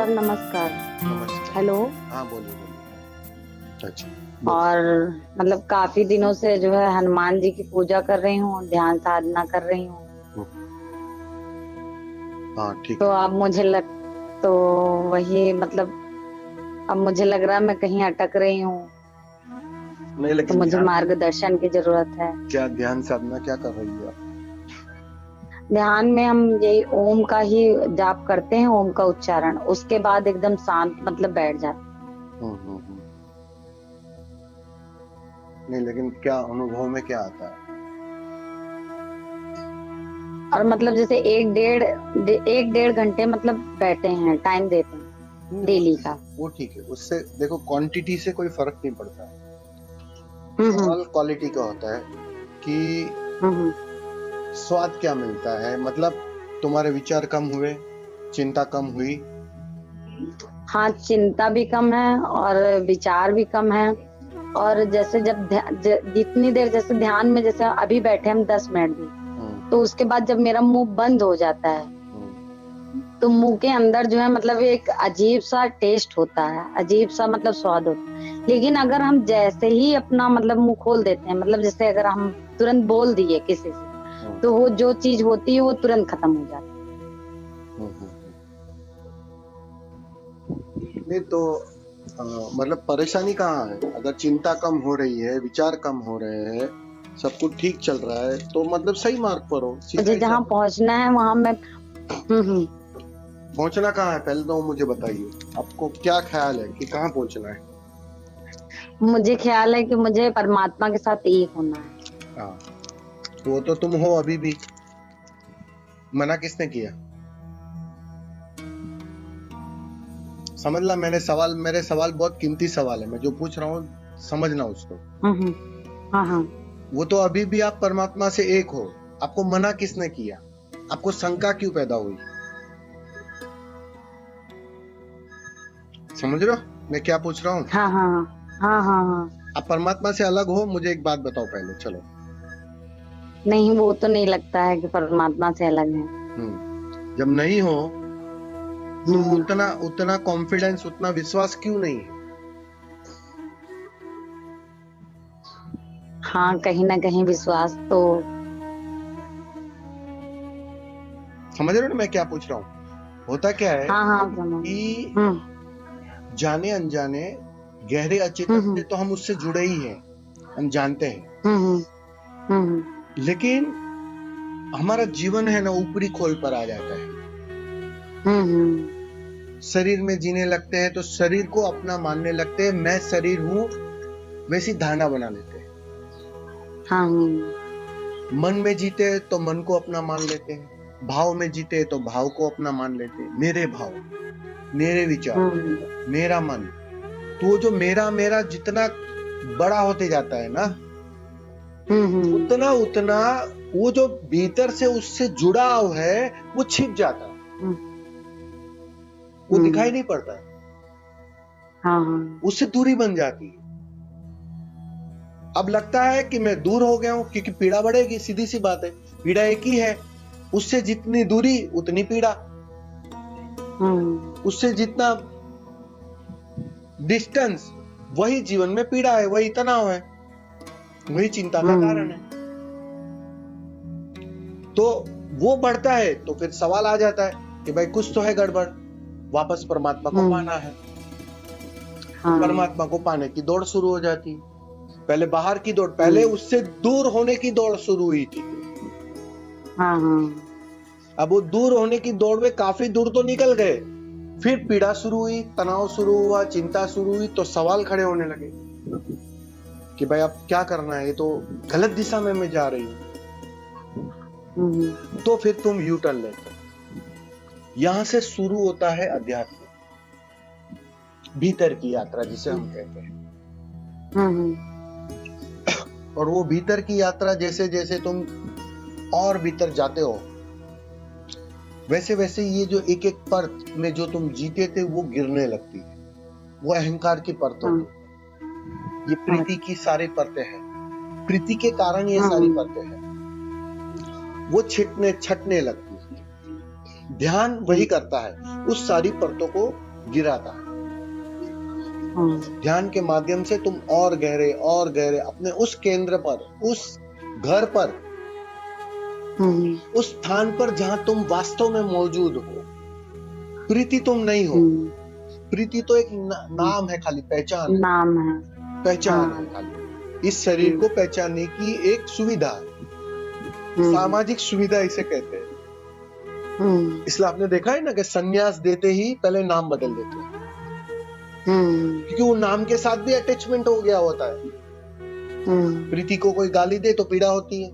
Sir नमस्कार। नमस्कार। Hello. हाँ, बोलिए, बोलिए। अच्छा, और बोलिए। मतलब काफी दिनों से जो है हनुमान जी की पूजा कर रही हूँ, ध्यान साधना कर रही हूँ। हाँ, ठीक तो है। अब तो वही मतलब अब मुझे लग रहा है मैं कहीं अटक रही हूँ, नहीं, तो लेकिन मुझे ध्यान मार्गदर्शन की जरूरत है। क्या ध्यान साधना क्या कर रही है आप? ध्यान में हम यही ओम का ही जाप करते हैं, ओम का उच्चारण, उसके बाद एकदम शांत मतलब बैठ जाते हम्म, नहीं, लेकिन क्या अनुभव में क्या आता है? हैं। और मतलब जैसे एक डेढ़ घंटे मतलब बैठे हैं, टाइम देते हैं नहीं, डेली का। वो ठीक है। उससे देखो, क्वांटिटी से कोई फर्क नहीं पड़ता है। हम्म। सवाल क्वालिटी का होता है कि हम्म। स्वाद क्या मिलता है। मतलब तुम्हारे विचार कम हुए, चिंता कम हुई। हाँ, चिंता भी कम है और विचार भी कम है। और जैसे जितनी देर जैसे ध्यान में, जैसे अभी बैठे हम 10 मिनट भी, हम्म, तो उसके बाद जब मेरा मुंह बंद हो जाता है, हम्म, तो मुंह के अंदर जो है मतलब एक अजीब सा टेस्ट होता है, अजीब सा मतलब स्वाद होता है। लेकिन अगर हम जैसे ही अपना मतलब मुंह खोल देते हैं, मतलब जैसे अगर हम तुरंत बोल दिए किसी से, हम्म, तो वो जो चीज होती है वो तुरंत खत्म हो जाती नहीं तो मतलब परेशानी कहाँ है? अगर चिंता कम हो रही है, विचार कम हो रहे हैं, सब कुछ ठीक चल रहा है, तो मतलब सही मार्ग पर हो, है। सीधा मुझे जहाँ हिसाब है। पहुंचना है वहां मैं हम्म। पहुंचना कहाँ है पहले तो मुझे बताइए। आपको क्या ख्याल है कि कहाँ पहुंचना है? मुझे ख्याल है कि मुझे परमात्मा के साथ एक होना है। हाँ, तो वो तो तुम हो अभी भी। मना किसने किया? समझ ला, मेरे सवाल बहुत कीमती सवाल है। मैं जो पूछ रहा हूँ समझना उसको। हम्म। हाँ हाँ। वो तो अभी भी आप परमात्मा से एक हो। आपको मना किसने किया? आपको शंका क्यों पैदा हुई? समझ रहे हो मैं क्या पूछ रहा हूँ? हाँ हाँ। हाँ हाँ हाँ। आप परमात्मा से अलग हो, मुझे एक बात बताओ पहले, चलो। नहीं, वो तो नहीं लगता है कि परमात्मा से अलग है। जब नहीं हो तो हम्म। उतना उतना कॉन्फिडेंस, उतना विश्वास क्यों नहीं है? हाँ, कहीं ना कहीं विश्वास तो। समझ रहे हो ना मैं क्या पूछ रहा हूँ? होता क्या है हाँ हाँ, समझ। कि हम्म। जाने अनजाने, गहरे अचेतन हम्म। से तो हम उससे जुड़े ही हैं, हम जानते हैं। हम्म। हम्म। लेकिन हमारा जीवन है ना, ऊपरी खोल पर आ जाता है। हम्म। शरीर में जीने लगते हैं तो शरीर को अपना मानने लगते हैं। मैं शरीर हूं, वैसी धारणा बना लेते हैं। हाँ। मन में जीते हैं तो मन को अपना मान लेते हैं। भाव में जीते हैं तो भाव को अपना मान लेते हैं। मेरे भाव, मेरे विचार, हम्म। मेरा मन। तो वो जो मेरा मेरा जितना बड़ा होते जाता है ना, हम्म। उतना उतना वो जो भीतर से उससे जुड़ाव है वो छिप जाता है। हम्म। वो दिखाई नहीं पड़ता है। हाँ हाँ। उससे दूरी बन जाती है। अब लगता है कि मैं दूर हो गया हूं क्योंकि पीड़ा बढ़ेगी। सीधी सी बात है, पीड़ा एक ही है। उससे जितनी दूरी उतनी पीड़ा। हम्म। उससे जितना डिस्टेंस, वही जीवन में पीड़ा है, वही तनाव है, वही चिंता का कारण है। तो वो बढ़ता है तो फिर सवाल आ जाता है कि भाई कुछ तो है गड़बड़। वापस परमात्मा को हम्म। पाना है। तो हाँ परमात्मा को पाने की दौड़ शुरू हो जाती है। पहले बाहर की दौड़, पहले हम्म। उससे दूर होने की दौड़ शुरू हुई थी। हाँ हाँ। अब वो दूर होने की दौड़ में काफी दूर तो निकल गए, फिर पीड़ा शुरू हुई, तनाव शुरू हुआ, चिंता शुरू हुई, तो सवाल खड़े होने लगे कि भाई अब क्या करना है, ये तो गलत दिशा में मैं जा रही हूँ। तो फिर तुम यू टर्न लेते हो। यहां से शुरू होता है अध्यात्म, भीतर की यात्रा जिसे हम कहते हैं। और वो भीतर की यात्रा जैसे जैसे तुम और भीतर जाते हो, वैसे वैसे ये जो एक एक परत में जो तुम जीते थे वो गिरने लगती है। वो अहंकार की परत होती है। ये प्रीति की सारी परतें हैं। प्रीति के कारण ये सारी परतें हैं। वो छटने लगती है। ध्यान वही करता है, उस सारी परतों को गिराता है। ध्यान के माध्यम से तुम और गहरे अपने उस केंद्र पर, उस घर पर, उस स्थान पर जहां तुम वास्तव में मौजूद हो। प्रीति तुम नहीं हो, प्रीति तो एक नाम है, खाली पहचान है, नाम है, पहचान है खाली। इस शरीर को पहचानने की एक सुविधा है, सामाजिक सुविधा इसे कहते हैं। इसलिए आपने देखा है ना कि संन्यास देते ही पहले नाम बदल देते हैं, क्योंकि वो नाम के साथ भी अटैचमेंट हो गया होता है। प्रीति को कोई गाली दे तो पीड़ा होती है,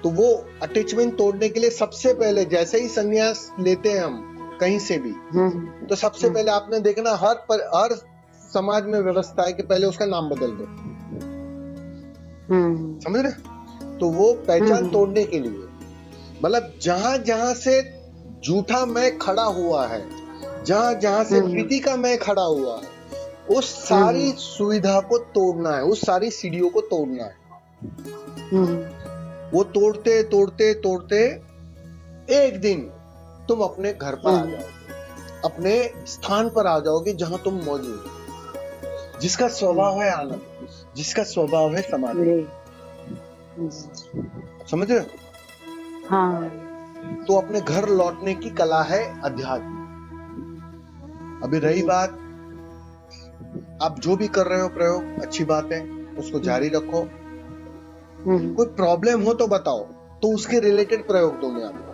तो वो अटैचमेंट तोड़ने के लिए सबसे पहले, जैसे ही संन्यास लेते हैं हम कहीं से भी, तो सबसे पहले आपने देखना हर समाज में व्यवस्था है कि पहले उसका नाम बदल दो। समझ रहे? तो वो पहचान तोड़ने के लिए, मतलब जहां जहां से झूठा मैं खड़ा हुआ है, जहां जहां से प्रीति का मैं खड़ा हुआ है, उस सारी सुविधा को तोड़ना है, उस सारी सीढ़ियों को तोड़ना है। वो तोड़ते तोड़ते तोड़ते एक दिन तुम अपने घर पर आ जाओगे, अपने स्थान पर आ जाओगे जहां तुम मौजूद हो, जिसका स्वभाव है आनंद, जिसका स्वभाव है समाधि। समझ रहे हो? हाँ। तो अपने घर लौटने की कला है अध्यात्म। अभी रही बात, आप जो भी कर रहे हो प्रयोग, अच्छी बात है, उसको जारी रखो। कोई प्रॉब्लम हो तो बताओ, तो उसके रिलेटेड प्रयोग दो मैं आपको।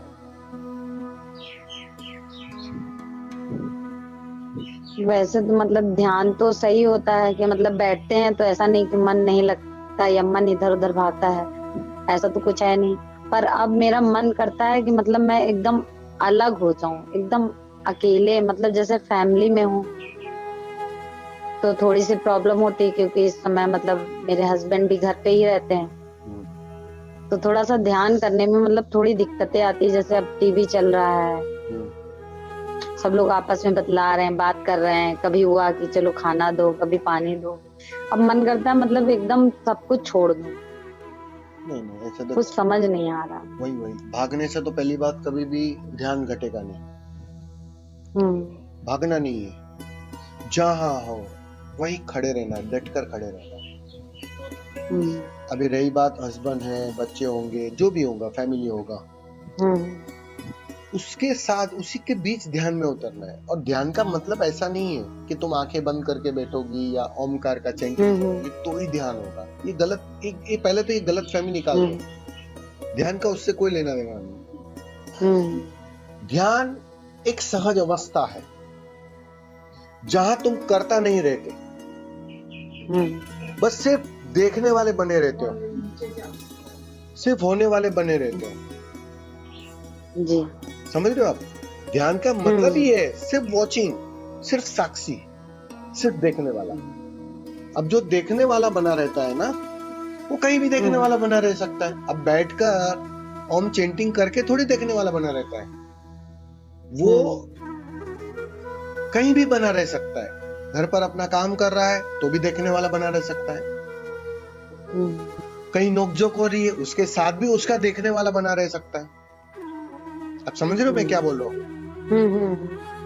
वैसे तो मतलब ध्यान तो सही होता है कि मतलब बैठते हैं तो ऐसा नहीं कि मन नहीं लगता या मन इधर उधर भागता है, ऐसा तो कुछ है नहीं। पर अब मेरा मन करता है कि मतलब मैं एकदम अलग हो जाऊं, एकदम अकेले, मतलब जैसे फैमिली में हूँ तो थोड़ी सी प्रॉब्लम होती है, क्योंकि इस समय मतलब मेरे हस्बैंड भी घर पे ही रहते हैं, तो थोड़ा सा ध्यान करने में मतलब थोड़ी दिक्कतें आती है। जैसे अब टीवी चल रहा है, सब लोग आपस में बतला रहे हैं, बात कर रहे हैं, कभी हुआ कि चलो खाना दो, कभी पानी दो, अब मन करता है मतलब एकदम सब कुछ छोड़ दूं। नहीं ऐसा तो कुछ समझ नहीं आ रहा। वही भागने से तो पहली बात कभी भी ध्यान घटेगा नहीं। भागना नहीं है, जहां हो वही खड़े रहना, डटकर खड़े रहना। अभी रही बात हस्बैंड है, बच्चे होंगे, जो भी होगा, फैमिली होगा, उसके साथ उसी के बीच ध्यान में उतरना है। और ध्यान का मतलब ऐसा नहीं है कि तुम आंखें बंद करके बैठोगी या ओमकार का चैंटिंग करोगी तो ही ध्यान होगा। ये गलत, ये पहले तो ये गलत फहमी निकाल दो। ध्यान का उससे कोई लेना देना नहीं। ध्यान एक सहज अवस्था है जहां तुम करता नहीं रहते, बस सिर्फ देखने वाले बने रहते हो, सिर्फ होने वाले बने रहते हो जी। समझ रहे हो आप? ध्यान का मतलब ही है सिर्फ वॉचिंग, सिर्फ साक्षी, सिर्फ देखने वाला। अब जो देखने वाला बना रहता है ना, वो कहीं भी देखने वाला बना रह सकता है। अब बैठकर ओम चेंटिंग करके थोड़ी देखने वाला बना रहता है, वो कहीं भी बना रह सकता है। घर पर अपना काम कर रहा है तो भी देखने वाला बना रह सकता है। कहीं नोकझोंक हो रही है, उसके साथ भी उसका देखने वाला बना रह सकता है। आप समझ रहे हो मैं क्या बोल रहा हूँ?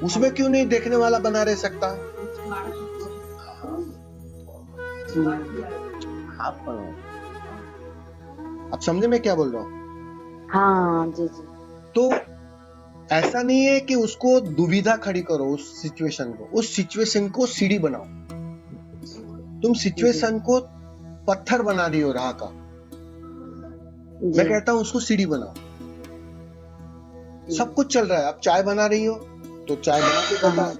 उसमें क्यों नहीं देखने वाला बना रह सकता? आप समझे मैं क्या बोल रहा हूँ? हाँ जी जी। तो ऐसा नहीं है कि उसको दुविधा खड़ी करो, उस सिचुएशन को सीढ़ी बनाओ। तुम सिचुएशन को पत्थर बना रही हो राह का, मैं कहता हूं उसको सीढ़ी बनाओ। सब कुछ चल रहा है, आप चाय बना रही हो तो चाय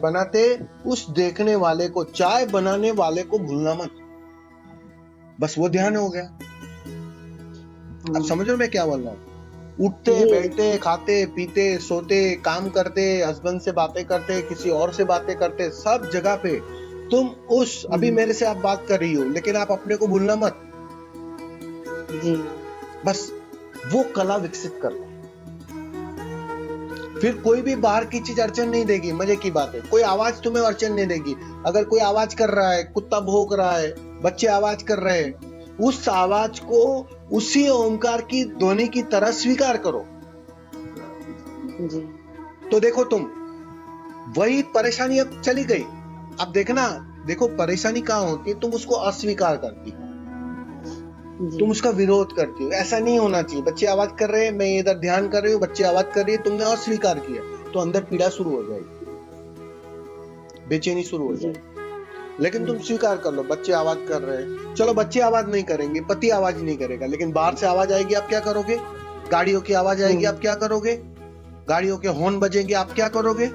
बनाते उस देखने वाले को, चाय बनाने वाले को भूलना मत, बस वो ध्यान हो गया। आप समझ रहे हो मैं क्या बोल रहा हूँ? उठते बैठते, खाते पीते, सोते, काम करते, हस्बैंड से बातें करते, किसी और से बातें करते, सब जगह पे तुम उस, अभी मेरे से आप बात कर रही हो, लेकिन आप अपने को भूलना मत जी। बस वो कला विकसित कर लो, फिर कोई भी बाहर की चीज अड़चन नहीं देगी। मजे की बात है, कोई आवाज तुम्हें अड़चन नहीं देगी। अगर कोई आवाज कर रहा है, कुत्ता भौंक रहा है, बच्चे आवाज कर रहे हैं, उस आवाज को उसी ओमकार की ध्वनि की तरह स्वीकार करो। जी। तो देखो तुम वही परेशानी अब चली गई। अब देखना, देखो परेशानी कहाँ होती है, तुम उसको अस्वीकार करती हो, जी तुम उसका विरोध करती हो। ऐसा नहीं होना चाहिए। बच्चे आवाज कर रहे हैं, मैं इधर ध्यान कर रही हूँ, बच्चे आवाज कर रही है, तुमने अस्वीकार किया तो अंदर पीड़ा शुरू हो जाएगी, बेचैनी शुरू हो जी जाएगी। लेकिन तुम स्वीकार कर लो, बच्चे आवाज कर रहे हैं, चलो बच्चे आवाज नहीं करेंगे, पति आवाज नहीं करेगा, लेकिन बाहर से आवाज आएगी, आप क्या करोगे? गाड़ियों की आवाज आएगी, आप क्या करोगे? गाड़ियों के हॉर्न बजेंगे, आप क्या करोगे?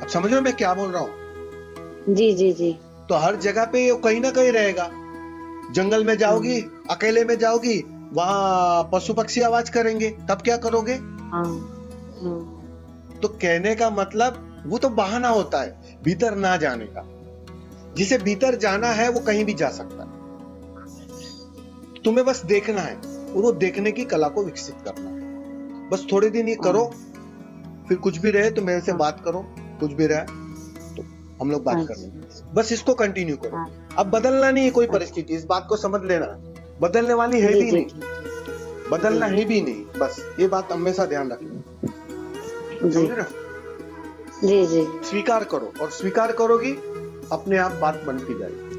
अब समझ रहे हो मैं क्या बोल रहा हूँ? जी जी जी तो हर जगह पे ये कहीं ना कहीं रहेगा। जंगल में जाओगी, अकेले में जाओगी, वहां पशु पक्षी आवाज करेंगे, तब क्या करोगे? हाँ तो कहने का मतलब वो तो बहाना होता है भीतर ना जाने का। जिसे भीतर जाना है वो कहीं भी जा सकता है, तुम्हें बस देखना है और वो देखने की कला को विकसित करना है। बस थोड़े दिन ये करो, फिर कुछ भी रहे तो मेरे से बात करो, कुछ भी रहे तो हम लोग बात कर लेंगे। बस इसको कंटिन्यू करो। अब बदलना नहीं है कोई परिस्थिति, इस बात को समझ लेना, बदलने वाली है भी नहीं, बदलना है भी नहीं, बस ये बात हमेशा ध्यान रखना, समझ रहे हो? जी जी स्वीकार करो, और स्वीकार करोगी अपने आप बात बनती जाएगी।